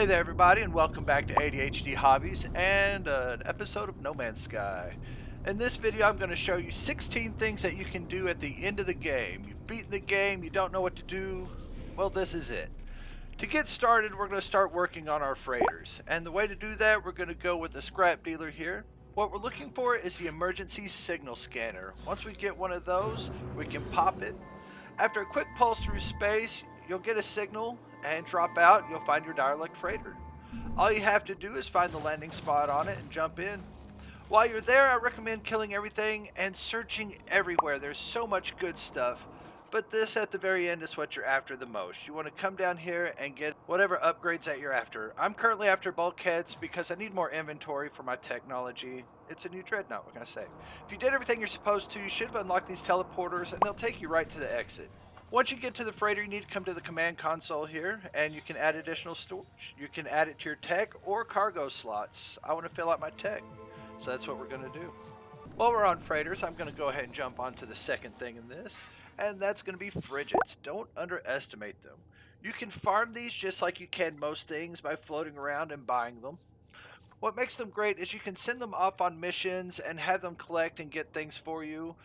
Hey there, everybody, and welcome back to ADHD Hobbies and an episode of No Man's Sky. In this video, I'm going to show you 16 things that you can do at the end of the game. You've beaten the game, you don't know what to do. Well, this is it. To get started, we're going to start working on our freighters. And the way to do that, we're going to go with the scrap dealer here. What we're looking for is the emergency signal scanner. Once we get one of those, we can pop it. After a quick pulse through space, you'll get a signal and drop out. You'll find your derelict freighter. All you have to do is find the landing spot on it and jump in. While you're there, I recommend killing everything and searching everywhere. There's so much good stuff, but this at the very end is what you're after the most. You want to come down here and get whatever upgrades that you're after. I'm currently after bulkheads because I need more inventory for my technology. It's a new dreadnought, what can I say? If you did everything you're supposed to, you should have unlocked these teleporters and they'll take you right to the exit. Once you get to the freighter, you need to come to the command console here, and you can add additional storage. You can add it to your tech or cargo slots. I want to fill out my tech, so that's what we're going to do. While we're on freighters, I'm going to go ahead and jump onto the second thing in this, and that's going to be frigates. Don't underestimate them. You can farm these just like you can most things by floating around and buying them. What makes them great is you can send them off on missions and have them collect and get things for you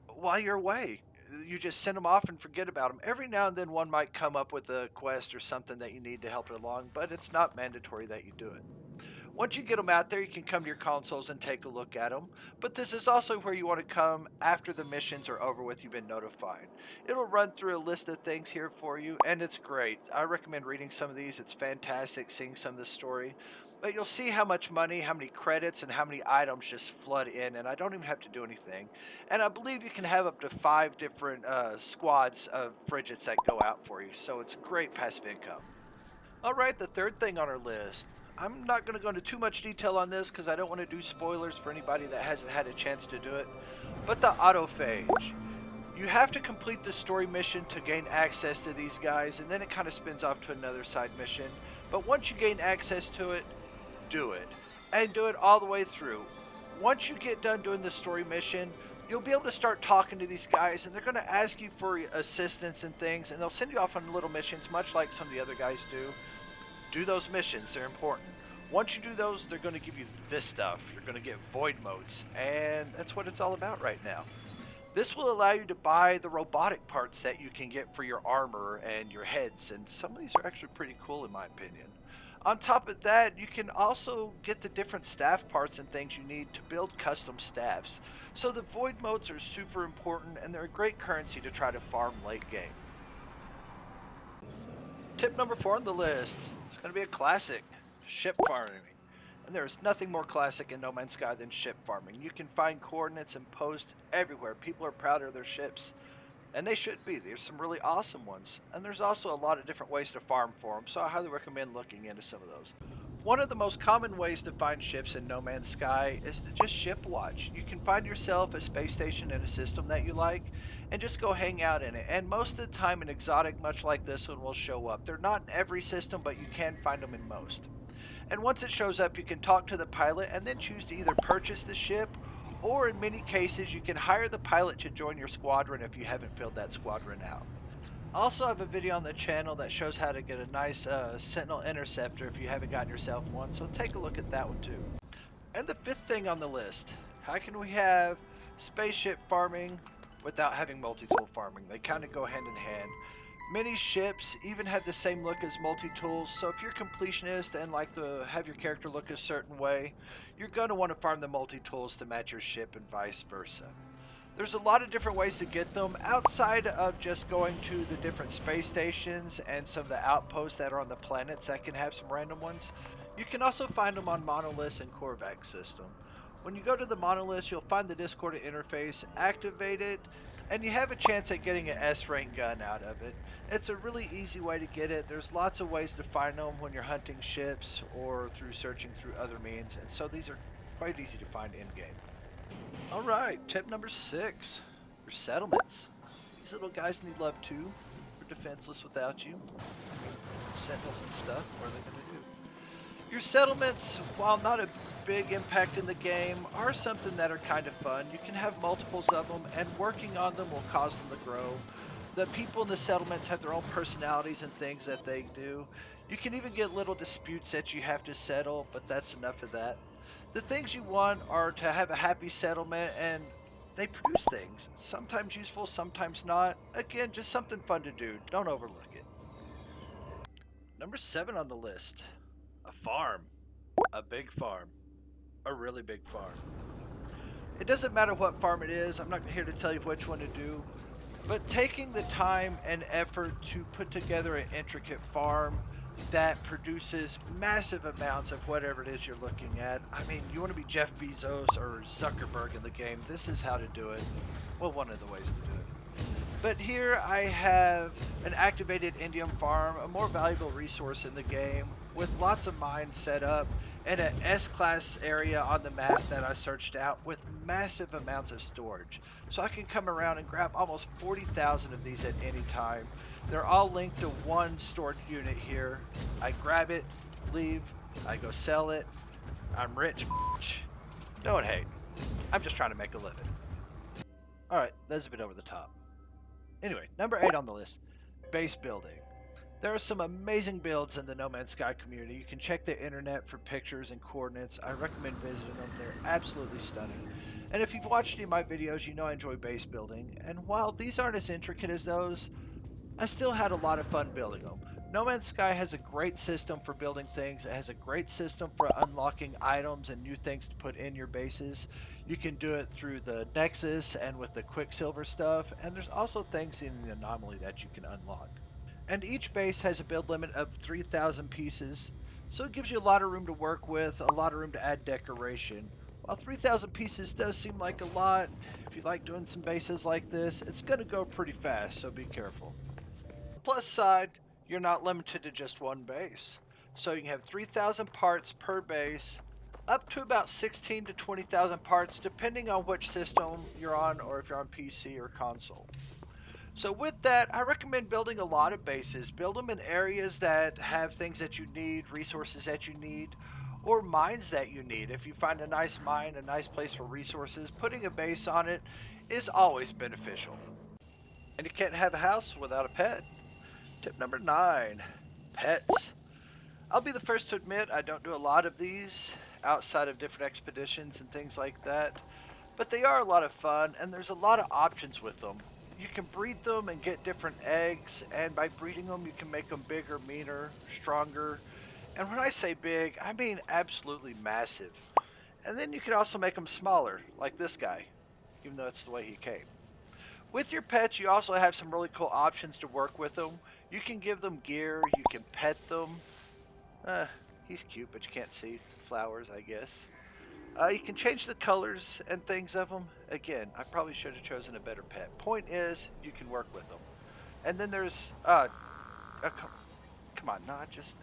while you're away. You just send them off and forget about them. Every now and then one might come up with a quest or something that you need to help it along, but it's not mandatory that you do it. Once you get them out there, you can come to your consoles and take a look at them, but this is also where you want to come after the missions are over with, you've been notified. It'll run through a list of things here for you, and it's great. I recommend reading some of these. It's fantastic seeing some of the story. But you'll see how much money, how many credits, and how many items just flood in, and I don't even have to do anything. And I believe you can have up to 5 different squads of frigates that go out for you, so it's great passive income. Alright, the third thing on our list. I'm not going to go into too much detail on this because I don't want to do spoilers for anybody that hasn't had a chance to do it, but the autophage. You have to complete the story mission to gain access to these guys, and then it kind of spins off to another side mission. But once you gain access to it, do it. And do it all the way through. Once you get done doing the story mission, you'll be able to start talking to these guys, and they're going to ask you for assistance and things, and they'll send you off on little missions, much like some of the other guys do. Do those missions, they're important. Once you do those, they're going to give you this stuff. You're going to get void motes, and that's what it's all about right now. This will allow you to buy the robotic parts that you can get for your armor and your heads, and some of these are actually pretty cool in my opinion. On top of that, you can also get the different staff parts and things you need to build custom staffs. So the void motes are super important, and they're a great currency to try to farm late game. Tip number 4 on the list. It's going to be a classic. Ship farming. And there is nothing more classic in No Man's Sky than ship farming. You can find coordinates and posts everywhere. People are proud of their ships. And they should be. There's some really awesome ones. And there's also a lot of different ways to farm for them, so I highly recommend looking into some of those. One of the most common ways to find ships in No Man's Sky is to just ship watch. You can find yourself a space station in a system that you like and just go hang out in it. And most of the time an exotic much like this one will show up. They're not in every system, but you can find them in most. And once it shows up, you can talk to the pilot and then choose to either purchase the ship, or in many cases you can hire the pilot to join your squadron if you haven't filled that squadron out. I also have a video on the channel that shows how to get a nice Sentinel Interceptor if you haven't gotten yourself one, so take a look at that one too. And the 5th thing on the list, how can we have spaceship farming without having multi-tool farming? They kind of go hand in hand. Many ships even have the same look as multi-tools, so if you're completionist and like to have your character look a certain way, you're going to want to farm the multi-tools to match your ship and vice versa. There's a lot of different ways to get them outside of just going to the different space stations and some of the outposts that are on the planets that can have some random ones. You can also find them on monoliths and Korvax system. When you go to the monoliths, you'll find the Discord interface, activate it, and you have a chance at getting an S-rank gun out of it. It's a really easy way to get it. There's lots of ways to find them when you're hunting ships or through searching through other means, and so these are quite easy to find in-game. Alright, tip number 6. Your settlements. These little guys need love too. They're defenseless without you. Sentinels and stuff, what are they going to do? Your settlements, while not a big impact in the game, are something that are kind of fun. You can have multiples of them, and working on them will cause them to grow. The people in the settlements have their own personalities and things that they do. You can even get little disputes that you have to settle, but that's enough of that. The things you want are to have a happy settlement, and they produce things. Sometimes useful, sometimes not. Again, just something fun to do. Don't overlook it. Number 7 on the list, a farm. A big farm. A really big farm. It doesn't matter what farm it is, I'm not here to tell you which one to do, but taking the time and effort to put together an intricate farm that produces massive amounts of whatever it is you're looking at. I mean, you want to be Jeff Bezos or Zuckerberg in the game, this is how to do it. Well, one of the ways to do it. But here I have an activated indium farm, a more valuable resource in the game, with lots of mines set up, and an S-class area on the map that I searched out with massive amounts of storage. So I can come around and grab almost 40,000 of these at any time. They're all linked to one storage unit here. I grab it, leave, I go sell it. I'm rich. Don't hate. I'm just trying to make a living. Alright, that's a bit over the top. Anyway, number 8 on the list, base building. There are some amazing builds in the No Man's Sky community. You can check the internet for pictures and coordinates. I recommend visiting them. They're absolutely stunning. And if you've watched any of my videos, you know I enjoy base building. And while these aren't as intricate as those, I still had a lot of fun building them. No Man's Sky has a great system for building things. It has a great system for unlocking items and new things to put in your bases. You can do it through the Nexus and with the Quicksilver stuff. And there's also things in the Anomaly that you can unlock. And each base has a build limit of 3,000 pieces, so it gives you a lot of room to work with, a lot of room to add decoration. While 3,000 pieces does seem like a lot, if you like doing some bases like this, it's going to go pretty fast, so be careful. Plus side, you're not limited to just one base. So you can have 3,000 parts per base, up to about 16 to 20,000 parts depending on which system you're on or if you're on PC or console. So with that, I recommend building a lot of bases. Build them in areas that have things that you need, resources that you need, or mines that you need. If you find a nice mine, a nice place for resources, putting a base on it is always beneficial. And you can't have a house without a pet. Tip number 9, pets. I'll be the first to admit I don't do a lot of these outside of different expeditions and things like that, but they are a lot of fun and there's a lot of options with them. You can breed them and get different eggs, and by breeding them you can make them bigger, meaner, stronger, and when I say big, I mean absolutely massive. And then you can also make them smaller, like this guy, even though that's the way he came. With your pets, you also have some really cool options to work with them. You can give them gear, you can pet them. He's cute, but you can't see flowers, I guess. You can change the colors and things of them. Again, I probably should have chosen a better pet. Point is, you can work with them. And then there's, come on, not just,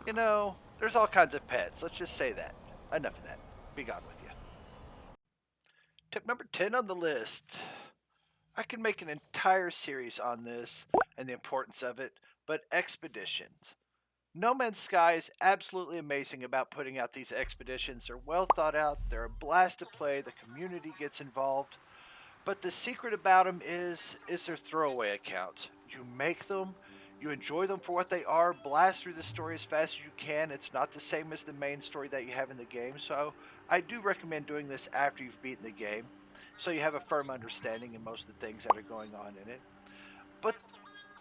there's all kinds of pets. Let's just say that. Enough of that. Be gone with you. Tip number 10 on the list. I can make an entire series on this and the importance of it, but expeditions. No Man's Sky is absolutely amazing about putting out these expeditions. They're well thought out, they're a blast to play, the community gets involved. But the secret about them is their throwaway accounts. You make them, you enjoy them for what they are, blast through the story as fast as you can. It's not the same as the main story that you have in the game, so I do recommend doing this after you've beaten the game, so you have a firm understanding of most of the things that are going on in it. But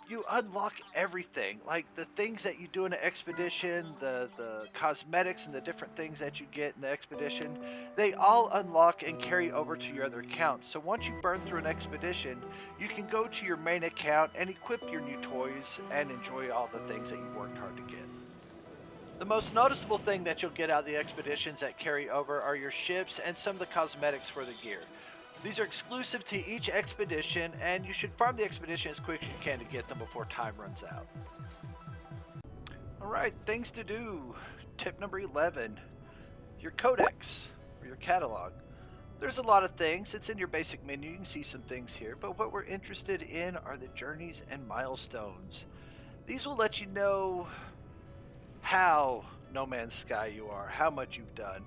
you unlock everything, like the things that you do in an expedition, the cosmetics and the different things that you get in the expedition, they all unlock and carry over to your other accounts. So once you burn through an expedition, you can go to your main account and equip your new toys and enjoy all the things that you've worked hard to get. The most noticeable thing that you'll get out of the expeditions that carry over are your ships and some of the cosmetics for the gear. These are exclusive to each expedition, and you should farm the expedition as quick as you can to get them before time runs out. Alright, things to do. Tip number 11, your codex, or your catalog. There's a lot of things. It's in your basic menu. You can see some things here, but what we're interested in are the journeys and milestones. These will let you know how No Man's Sky you are, how much you've done.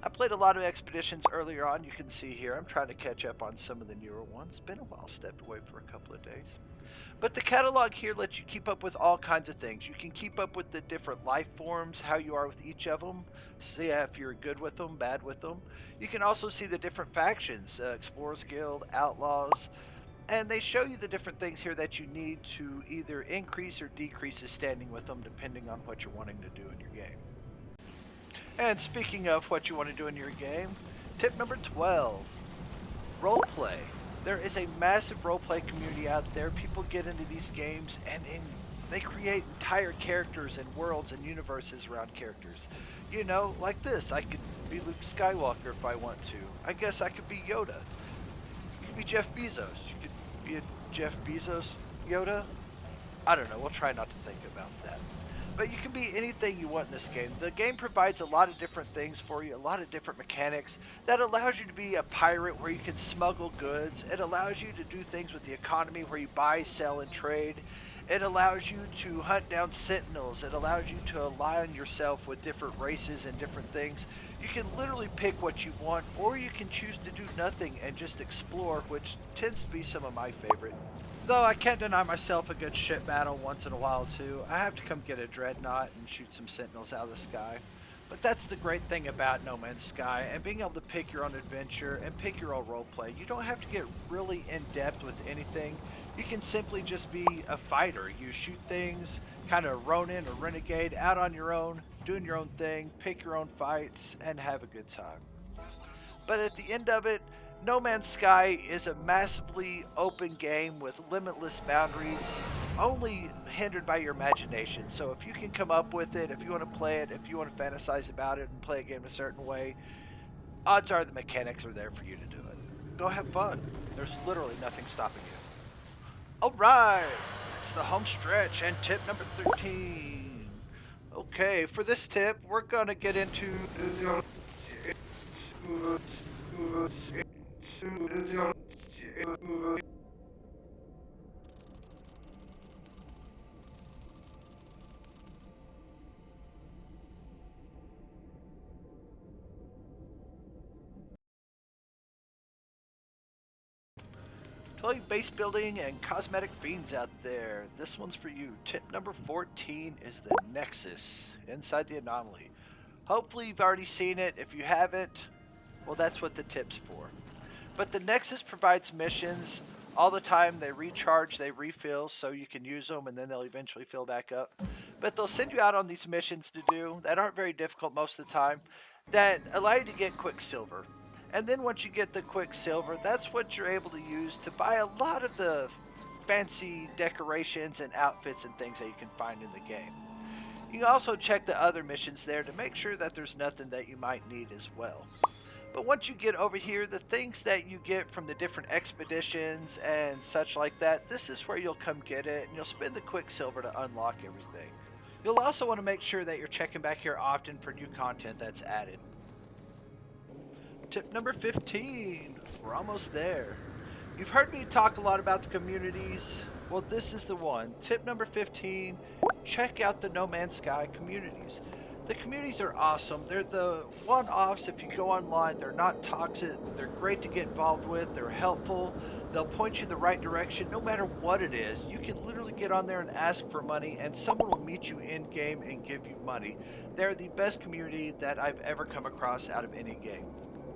I played a lot of expeditions earlier on. You can see here I'm trying to catch up on some of the newer ones. Been a while, stepped away for a couple of days. But the catalog here lets you keep up with all kinds of things. You can keep up with the different life forms, how you are with each of them, see if you're good with them, bad with them. You can also see the different factions, Explorers Guild, Outlaws, and they show you the different things here that you need to either increase or decrease the standing with them depending on what you're wanting to do in your game. And speaking of what you want to do in your game, tip number 12, roleplay. There is a massive roleplay community out there. People get into these games and they create entire characters and worlds and universes around characters. You know, like this. I could be Luke Skywalker if I want to. I guess I could be Yoda. You could be Jeff Bezos. You could be a Jeff Bezos Yoda. I don't know. We'll try not to think about that. But you can be anything you want in this game. The game provides a lot of different things for you, a lot of different mechanics that allows you to be a pirate where you can smuggle goods. It allows you to do things with the economy where you buy, sell, and trade. It allows you to hunt down sentinels. It allows you to align yourself with different races and different things. You can literally pick what you want, or you can choose to do nothing and just explore, which tends to be some of my favorite. Though I can't deny myself a good ship battle once in a while too. I have to come get a dreadnought and shoot some sentinels out of the sky. But that's the great thing about No Man's Sky and being able to pick your own adventure and pick your own roleplay. You don't have to get really in depth with anything. You can simply just be a fighter. You shoot things, kind of Ronin or Renegade out on your own, doing your own thing, pick your own fights, and have a good time. But at the end of it, No Man's Sky is a massively open game with limitless boundaries, only hindered by your imagination. So if you can come up with it, if you want to play it, if you want to fantasize about it and play a game a certain way, odds are the mechanics are there for you to do it. Go have fun. There's literally nothing stopping you. Alright, it's the home stretch and tip number 13. Okay, for this tip, we're going to get into 12 base building and cosmetic fiends out there. This one's for you. Tip number 14 is the Nexus inside the anomaly. Hopefully you've already seen it. If you haven't, well, that's what the tip's for. But the Nexus provides missions all the time. They recharge, they refill, so you can use them and then they'll eventually fill back up. But they'll send you out on these missions to do that aren't very difficult most of the time that allow you to get Quicksilver. And then once you get the Quicksilver, that's what you're able to use to buy a lot of the fancy decorations and outfits and things that you can find in the game. You can also check the other missions there to make sure that there's nothing that you might need as well. But once you get over here, the things that you get from the different expeditions and such like that, this is where you'll come get it, and you'll spend the Quicksilver to unlock everything. You'll also want to make sure that you're checking back here often for new content that's added. Tip number 15. We're almost there. You've heard me talk a lot about the communities. Well, this is the one. Tip number 15. Check out the No Man's Sky communities. The communities are awesome. They're the one-offs. If you go online, they're not toxic. They're great to get involved with. They're helpful. They'll point you in the right direction no matter what it is. You can literally get on there and ask for money and someone will meet you in-game and give you money. They're the best community that I've ever come across out of any game.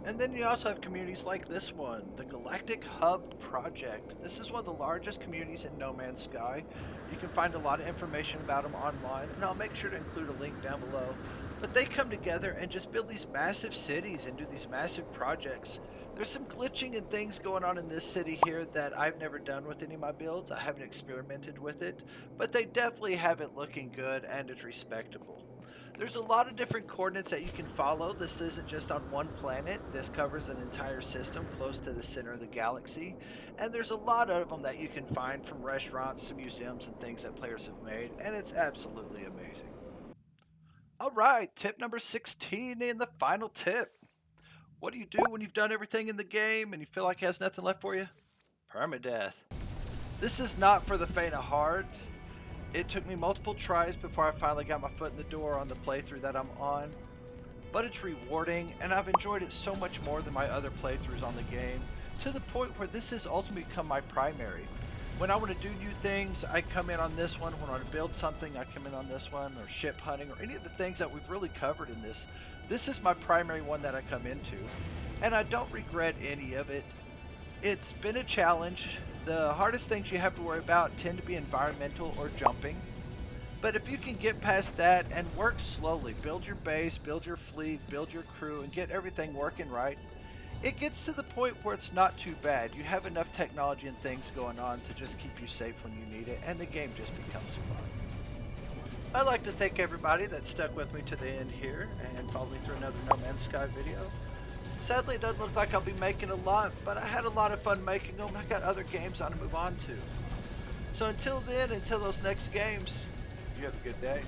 And then you also have communities like this one, the Galactic Hub Project. This is one of the largest communities in No Man's Sky. You can find a lot of information about them online, and I'll make sure to include a link down below. But they come together and just build these massive cities and do these massive projects. There's some glitching and things going on in this city here that I've never done with any of my builds. I haven't experimented with it, but they definitely have it looking good and it's respectable. There's a lot of different coordinates that you can follow. This isn't just on one planet. This covers an entire system close to the center of the galaxy. And there's a lot of them that you can find from restaurants to museums and things that players have made. And it's absolutely amazing. Alright, tip number 16 and the final tip. What do you do when you've done everything in the game and you feel like it has nothing left for you? Permadeath. This is not for the faint of heart. It took me multiple tries before I finally got my foot in the door on the playthrough that I'm on. but it's rewarding, and I've enjoyed it so much more than my other playthroughs on the game, to the point where this has ultimately become my primary. When I want to do new things, I come in on this one. When I want to build something, I come in on this one, or ship hunting, or any of the things that we've really covered in this. This is my primary one that I come into, and I don't regret any of it. It's been a challenge. The hardest things you have to worry about tend to be environmental or jumping. But if you can get past that and work slowly, build your base, build your fleet, build your crew, and get everything working right, it gets to the point where it's not too bad. You have enough technology and things going on to just keep you safe when you need it, and the game just becomes fun. I'd like to thank everybody that stuck with me to the end here and followed me through another No Man's Sky video. Sadly, it doesn't look like I'll be making a lot, but I had a lot of fun making them. I got other games I want to move on to. So until then, until those next games, you have a good day.